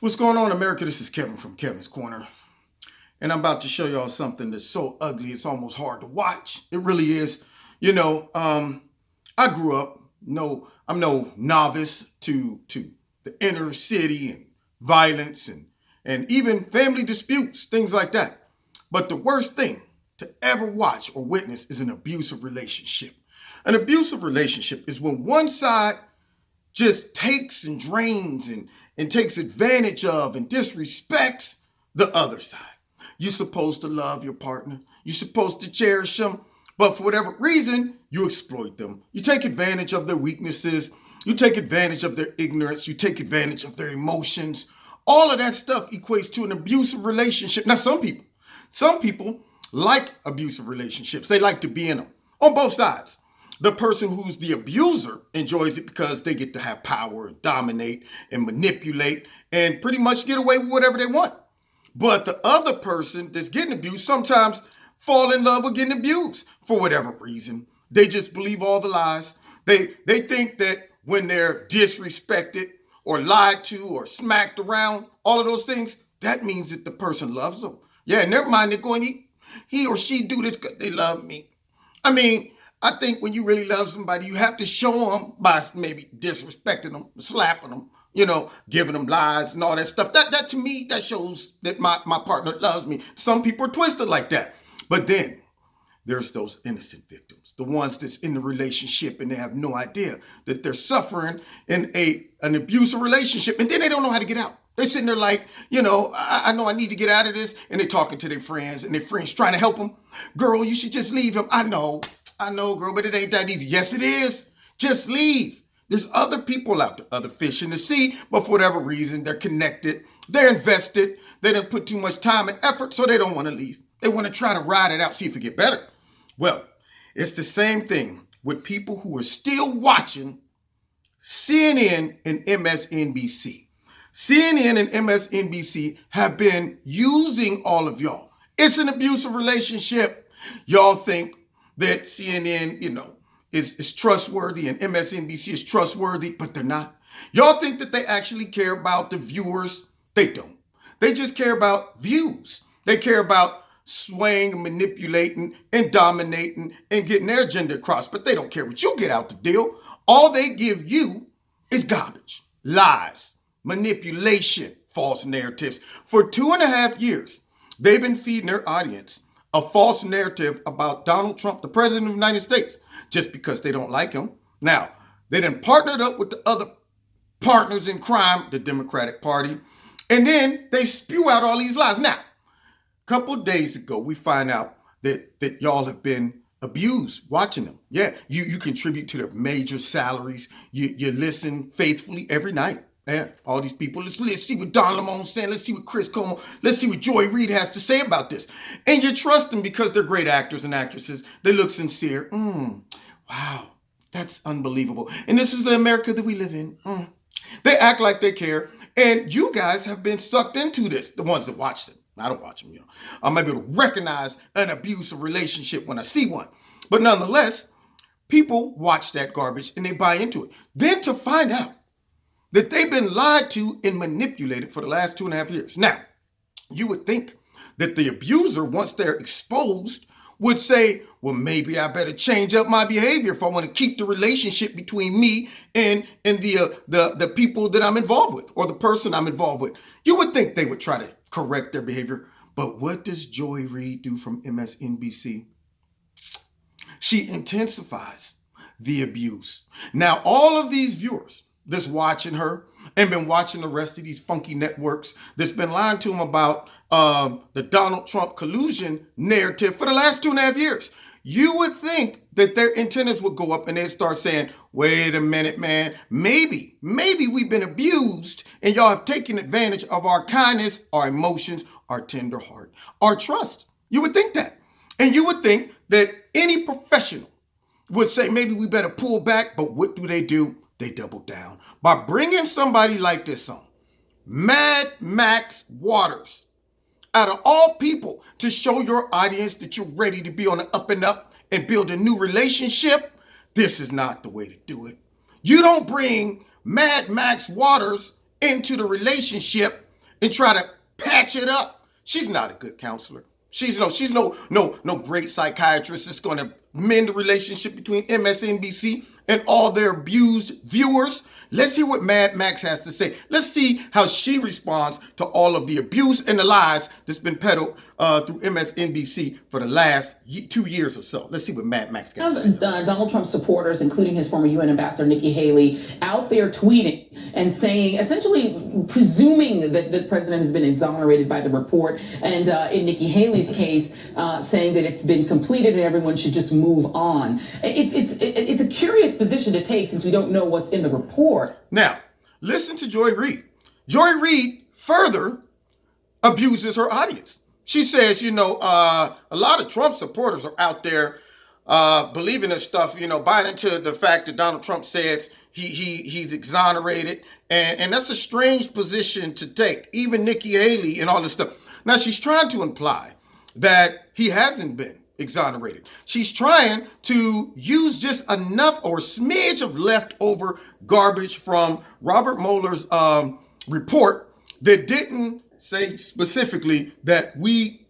What's going on, America? This is Kevin from Kevin's Corner. And I'm about to show y'all something that's so ugly it's almost hard to watch. It really is. I grew up, I'm no novice to the inner city and violence and even family disputes, things like that. But the worst thing to ever watch or witness is an abusive relationship. An abusive relationship is when one side just takes and drains and takes advantage of and disrespects the other side. You're supposed to love your partner. You're supposed to cherish them. But for whatever reason, you exploit them. You take advantage of their weaknesses. You take advantage of their ignorance. You take advantage of their emotions. All of that stuff equates to an abusive relationship. Now, some people like abusive relationships. They like to be in them on both sides. The person who's the abuser enjoys it because they get to have power and dominate and manipulate and pretty much get away with whatever they want. But the other person that's getting abused sometimes fall in love with getting abused for whatever reason. They just believe all the lies. They think that when they're disrespected or lied to or smacked around, all of those things, that means that the person loves them. Yeah, in their mind, they're going, he or she do this because they love me. I think when you really love somebody, you have to show them by maybe disrespecting them, slapping them, giving them lies and all that stuff. That to me, that shows that my partner loves me. Some people are twisted like that. But then there's those innocent victims, the ones that's in the relationship and they have no idea that they're suffering in an abusive relationship, and then they don't know how to get out. They're sitting there like, I know I need to get out of this, and they're talking to their friends, and their friends trying to help them. Girl, you should just leave him. I know, girl, but it ain't that easy. Yes, it is. Just leave. There's other people out there, other fish in the sea, but for whatever reason, they're connected, they're invested, they didn't put too much time and effort, so they don't want to leave. They want to try to ride it out, see if it get better. Well, it's the same thing with people who are still watching CNN and MSNBC. CNN and MSNBC have been using all of y'all. It's an abusive relationship. Y'all think that CNN, is trustworthy and MSNBC is trustworthy, but they're not. Y'all think that they actually care about the viewers. They don't. They just care about views. They care about swaying and manipulating and dominating and getting their agenda across, but they don't care what you get out the deal. All they give you is garbage, lies, manipulation, false narratives. For 2.5 years, they've been feeding their audience a false narrative about Donald Trump, the president of the United States, just because they don't like him. Now, they then partnered up with the other partners in crime, the Democratic Party, and then they spew out all these lies. Now, a couple of days ago, we find out that y'all have been abused watching them. Yeah, you contribute to their major salaries. You listen faithfully every night. Yeah, all these people. Let's see what Don Lemone's saying. Let's see what Chris Como. Let's see what Joy Reid has to say about this. And you trust them because they're great actors and actresses. They look sincere. Wow, that's unbelievable. And this is the America that we live in. They act like they care. And you guys have been sucked into this, the ones that watch it. I don't watch them, I'm able to recognize an abusive relationship when I see one. But nonetheless, people watch that garbage and they buy into it. Then to find out that they've been lied to and manipulated for the last 2.5 years. Now, you would think that the abuser, once they're exposed, would say, well, maybe I better change up my behavior if I want to keep the relationship between me and the people that I'm involved with or the person I'm involved with. You would think they would try to correct their behavior. But what does Joy Reid do from MSNBC? She intensifies the abuse. Now, all of these viewers that's watching her and been watching the rest of these funky networks that's been lying to them about the Donald Trump collusion narrative for the last 2.5 years. You would think that their antennas would go up and they'd start saying, wait a minute, man, maybe we've been abused and y'all have taken advantage of our kindness, our emotions, our tender heart, our trust. You would think that. And you would think that any professional would say, maybe we better pull back, but what do? They double down by bringing somebody like this on. Mad Max Waters, out of all people, to show your audience that you're ready to be on the up and up and build a new relationship. This is not the way to do it. You don't bring Mad Max Waters into the relationship and try to patch it up. She's not a good counselor. She's no great psychiatrist that's going to mend the relationship between MSNBC and all their abused viewers. Let's hear what Mad Max has to say. Let's see how she responds to all of the abuse and the lies that's been peddled through MSNBC for the last 2 years or so. Let's see what Mad Max got to say. Donald Trump supporters, including his former UN ambassador Nikki Haley, out there tweeting and saying, essentially presuming that the president has been exonerated by the report, and in Nikki Haley's case, saying that it's been completed and everyone should just move on. It's a curious position to take since we don't know what's in the report. Now, listen to Joy Reid. Joy Reid further abuses her audience. She says, a lot of Trump supporters are out there believing this stuff, buying into the fact that Donald Trump says he's exonerated. And that's a strange position to take. Even Nikki Haley and all this stuff. Now, she's trying to imply that he hasn't been exonerated. She's trying to use just enough or a smidge of leftover garbage from Robert Mueller's report that didn't say specifically that we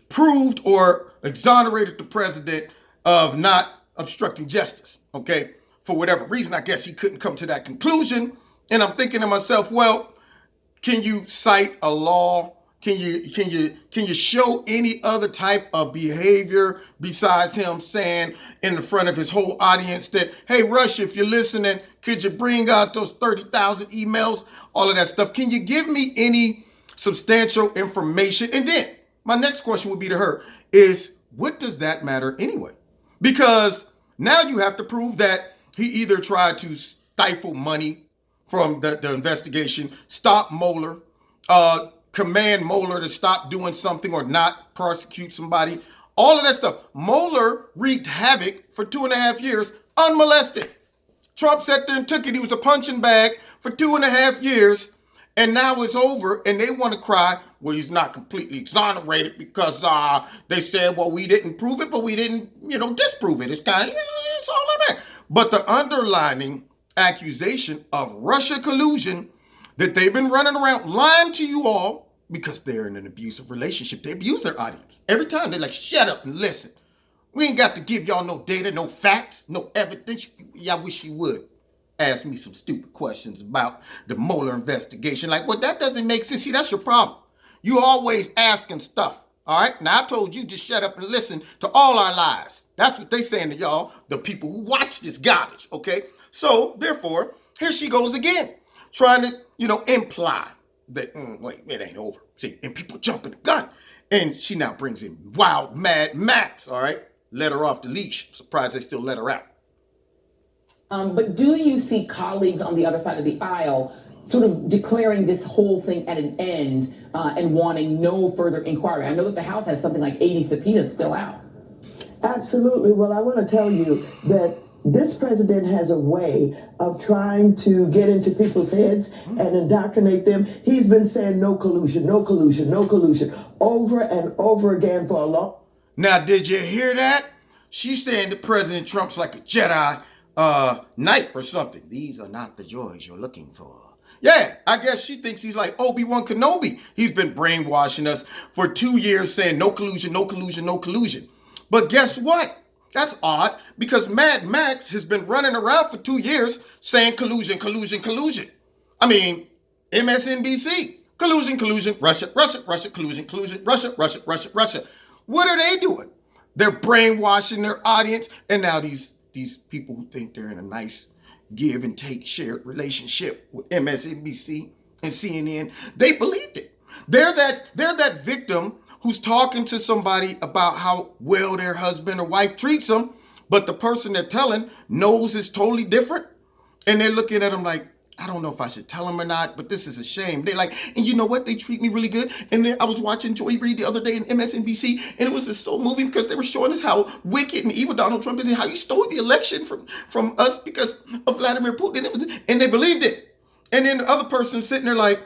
proved or exonerated the president of not obstructing justice, okay? For whatever reason, I guess he couldn't come to that conclusion. And I'm thinking to myself, well, can you cite a law? Can you show any other type of behavior besides him saying in the front of his whole audience that, hey, Rush, if you're listening, could you bring out those 30,000 emails, all of that stuff? Can you give me any substantial information? And then my next question would be to her is, what does that matter anyway? Because now you have to prove that he either tried to stifle money from the investigation, stop Mueller, command Mueller to stop doing something or not prosecute somebody. All of that stuff. Mueller wreaked havoc for 2.5 years unmolested. Trump sat there and took it. He was a punching bag for 2.5 years. And now it's over. And they want to cry, well, he's not completely exonerated because they said, well, we didn't prove it, but we didn't, disprove it. It's kind of, it's all of that. But the underlining accusation of Russia collusion that they've been running around lying to you all because they're in an abusive relationship. They abuse their audience. Every time they're like, shut up and listen. We ain't got to give y'all no data, no facts, no evidence. Y'all wish you would ask me some stupid questions about the Mueller investigation. Like, well, that doesn't make sense. See, that's your problem. You always asking stuff. All right? Now, I told you just shut up and listen to all our lies. That's what they saying to y'all, the people who watch this garbage, okay? So, therefore, here she goes again, trying to, imply that, wait, it ain't over. See, and people jumping the gun. And she now brings in wild Mad Max, all right? Let her off the leash. Surprised they still let her out. But do you see colleagues on the other side of the aisle sort of declaring this whole thing at an end and wanting no further inquiry? I know that the House has something like 80 subpoenas still out. Absolutely. Well, I want to tell you that this president has a way of trying to get into people's heads and indoctrinate them. He's been saying no collusion, no collusion, no collusion over and over again for a long. Now, did you hear that? She's saying that President Trump's like a Jedi Knight or something. These are not the joys you're looking for. Yeah, I guess she thinks he's like Obi-Wan Kenobi. He's been brainwashing us for 2 years saying no collusion, no collusion, no collusion. But guess what? That's odd because Mad Max has been running around for 2 years saying collusion, collusion, collusion. I mean, MSNBC, collusion, collusion, Russia, Russia, Russia, collusion, collusion, Russia, Russia, Russia, Russia. What are they doing? They're brainwashing their audience. And now these people who think they're in a nice give and take shared relationship with MSNBC and CNN, they believed it. They're that victim who's talking to somebody about how well their husband or wife treats them, but the person they're telling knows it's totally different. And they're looking at them like, I don't know if I should tell them or not, but this is a shame. They're like, and you know what? They treat me really good. And then I was watching Joy Reid the other day in MSNBC, and it was just so moving because they were showing us how wicked and evil Donald Trump is and how he stole the election from us because of Vladimir Putin. And they believed it. And then the other person sitting there like,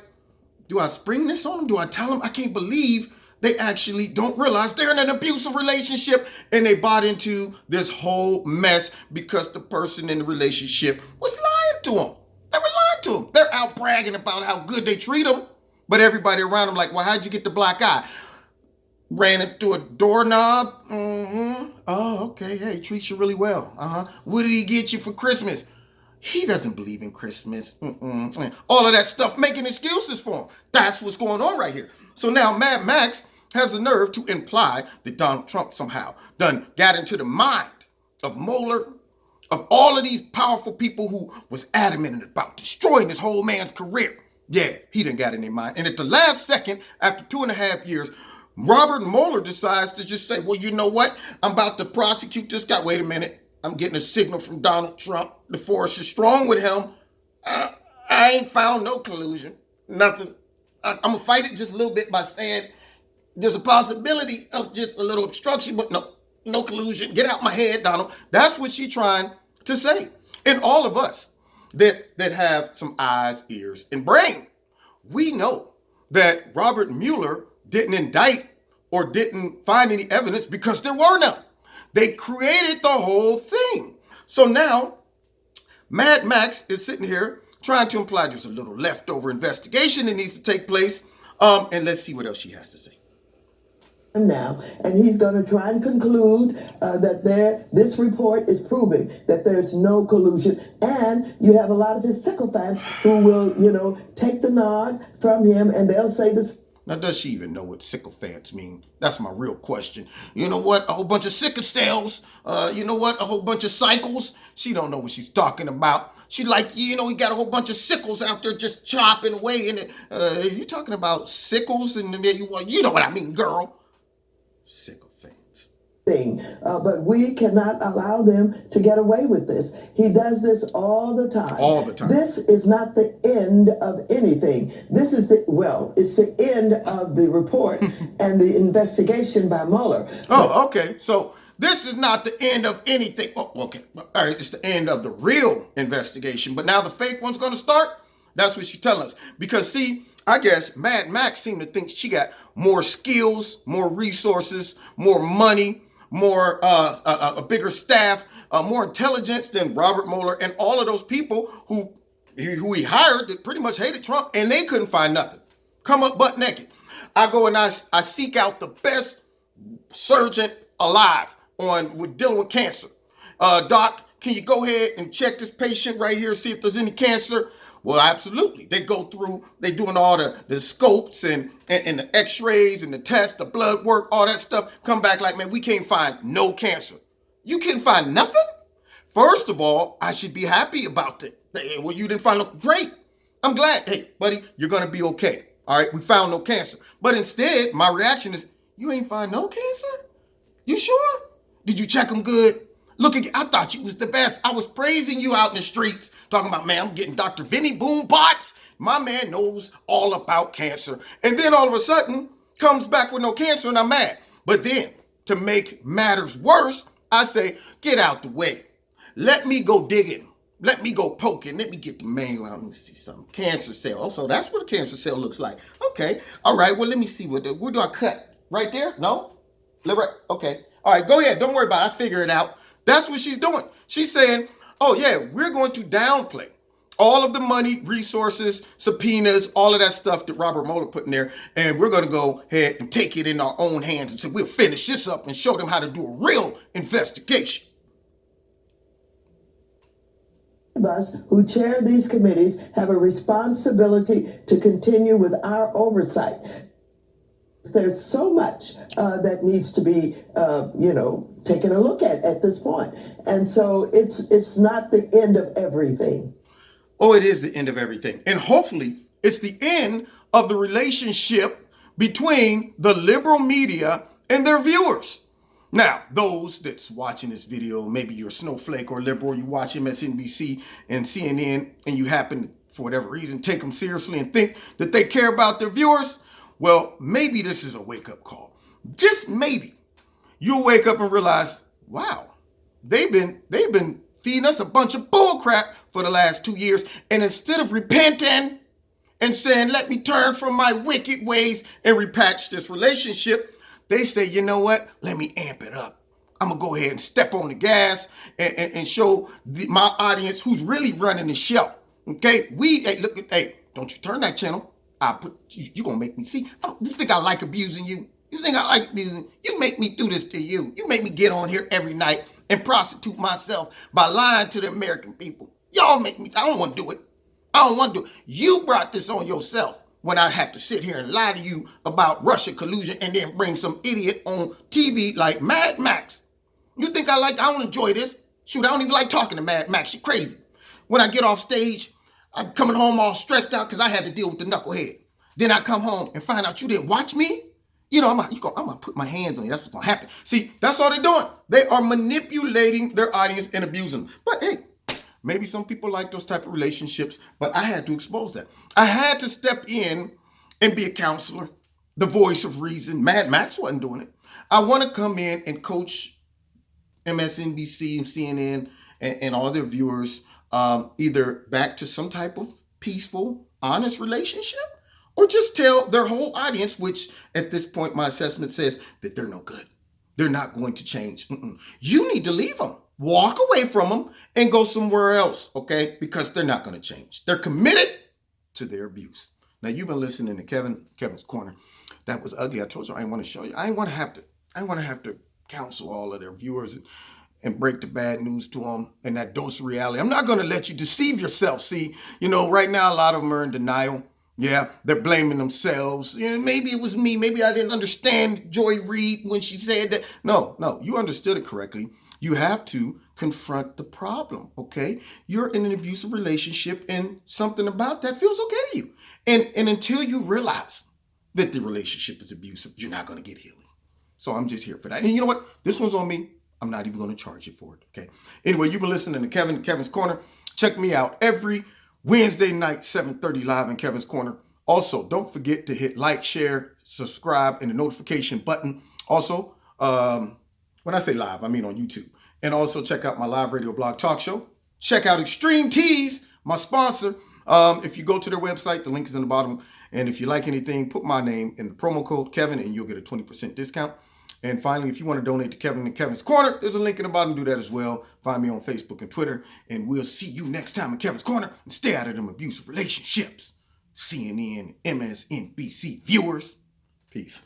do I spring this on them? Do I tell them? I can't believe they actually don't realize they're in an abusive relationship and they bought into this whole mess because the person in the relationship was lying to them. They were lying to them. They're out bragging about how good they treat them. But everybody around him like, well, how'd you get the black eye? Ran into a doorknob. Oh, okay. Hey, he treats you really well. What did he get you for Christmas? He doesn't believe in Christmas. All of that stuff, making excuses for him. That's what's going on right here. So now Mad Max has the nerve to imply that Donald Trump somehow done got into the mind of Mueller, of all of these powerful people who was adamant about destroying this whole man's career. Yeah, he done got in their mind. And at the last second, after 2.5 years, Robert Mueller decides to just say, well, you know what? I'm about to prosecute this guy. Wait a minute. I'm getting a signal from Donald Trump. The force is strong with him. I ain't found no collusion. Nothing. I'm going to fight it just a little bit by saying there's a possibility of just a little obstruction, but no collusion. Get out my head, Donald. That's what she's trying to say. And all of us that have some eyes, ears, and brain, we know that Robert Mueller didn't indict or didn't find any evidence because there were none. They created the whole thing. So now, Mad Max is sitting here trying to imply there's a little leftover investigation that needs to take place. And let's see what else she has to say. Now, and he's going to try and conclude that this report is proving that there's no collusion, and you have a lot of his sycophants who will, take the nod from him, and they'll say this. Now, does she even know what sycophants mean? That's my real question. You know what? A whole bunch of sycophants. You know what? A whole bunch of cycles. She don't know what she's talking about. She like, he got a whole bunch of sickles out there just chopping away. And you talking about sickles? And you know what I mean, girl. Sycophants. Thing, but we cannot allow them to get away with this. He does this all the time. All the time. This is not the end of anything. This is it's the end of the report and the investigation by Mueller. Oh, okay. So this is not the end of anything. Oh, okay. All right. It's the end of the real investigation. But now the fake one's going to start? That's what she's telling us. Because, see, I guess Mad Max seemed to think she got more skills, more resources, more money, more a bigger staff, more intelligence than Robert Mueller and all of those people who he hired that pretty much hated Trump, and they couldn't find nothing. Come up butt naked. I go and I seek out the best surgeon alive with dealing with cancer. Doc, can you go ahead and check this patient right here, see if there's any cancer? Well, absolutely. They go through, they doing all the scopes and the x-rays and the tests, the blood work, all that stuff. Come back like, man, we can't find no cancer. You can't find nothing? First of all, I should be happy about it. Well, you didn't find no, great. I'm glad. Hey, buddy, you're going to be okay. All right, we found no cancer. But instead, my reaction is, you ain't find no cancer? You sure? Did you check them good? Look, I thought you was the best. I was praising you out in the streets, talking about, man, I'm getting Dr. Vinny Boom Bots. My man knows all about cancer. And then all of a sudden, comes back with no cancer, and I'm mad. But then, to make matters worse, I say, get out the way. Let me go digging. Let me go poking. Let me get the manual out. Let me see something. Cancer cell. Oh, so that's what a cancer cell looks like. Okay. All right. Well, let me see. Where do I cut? Right there? No? Right. Okay. All right. Go ahead. Don't worry about it. I figure it out. That's what she's doing. She's saying, oh, yeah, we're going to downplay all of the money, resources, subpoenas, all of that stuff that Robert Mueller put in there. And we're going to go ahead and take it in our own hands and say, we'll finish this up and show them how to do a real investigation. Us who chair these committees have a responsibility to continue with our oversight. There's so much that needs to be, taken a look at this point. And so it's not the end of everything. Oh, it is the end of everything. And hopefully it's the end of the relationship between the liberal media and their viewers. Now, those that's watching this video, maybe you're a snowflake or liberal, you watch MSNBC and CNN, and you happen to, for whatever reason, take them seriously and think that they care about their viewers. Well, maybe this is a wake-up call. Just maybe. You'll wake up and realize, wow, they've been feeding us a bunch of bull crap for the last 2 years. And instead of repenting and saying, let me turn from my wicked ways and repatch this relationship, they say, you know what? Let me amp it up. I'm going to go ahead and step on the gas and show my audience who's really running the show. Okay? Hey, don't you turn that channel. You gonna make me see. You think I like abusing you? You think I like abusing? You make me do this to you. You make me get on here every night and prostitute myself by lying to the American people. Y'all make me. I don't want to do it. I don't want to do it. You brought this on yourself when I have to sit here and lie to you about Russia collusion and then bring some idiot on TV like Mad Max. You think I don't enjoy this? Shoot, I don't even like talking to Mad Max. She crazy. When I get off stage, I'm coming home all stressed out because I had to deal with the knucklehead. Then I come home and find out you didn't watch me. You know, I'm gonna put my hands on you. That's what's gonna happen. See, that's all they're doing. They are manipulating their audience and abusing them. But hey, maybe some people like those type of relationships, but I had to expose that. I had to step in and be a counselor, the voice of reason. Mad Max wasn't doing it. I want to come in and coach MSNBC and CNN and all their viewers either back to some type of peaceful, honest relationship, or just tell their whole audience, which at this point my assessment says that they're no good. They're not going to change. You need to leave them. Walk away from them and go somewhere else, okay? Because they're not going to change. They're committed to their abuse. Now, you've been listening to Kevin's Corner. That was ugly. I told you I didn't want to show you. I didn't want to have to counsel all of their viewers and break the bad news to them and that dose of reality. I'm not going to let you deceive yourself. See, right now a lot of them are in denial. Yeah, they're blaming themselves. Maybe it was me. Maybe I didn't understand Joy Reid when she said that. No, you understood it correctly. You have to confront the problem, okay? You're in an abusive relationship and something about that feels okay to you. And until you realize that the relationship is abusive, you're not going to get healing. So I'm just here for that. And you know what? This one's on me. I'm not even going to charge you for it, okay? Anyway, you've been listening to Kevin's Corner. Check me out every Wednesday night, 7:30 live in Kevin's Corner. Also, don't forget to hit like, share, subscribe, and the notification button. Also, when I say live, I mean on YouTube. And also check out my live radio blog talk show. Check out Extreme Teas, my sponsor. If you go to their website, the link is in the bottom. And if you like anything, put my name in the promo code Kevin and you'll get a 20% discount. And finally, if you want to donate to Kevin and Kevin's Corner, there's a link in the bottom. Do that as well. Find me on Facebook and Twitter. And we'll see you next time in Kevin's Corner. And stay out of them abusive relationships. CNN, MSNBC viewers. Peace.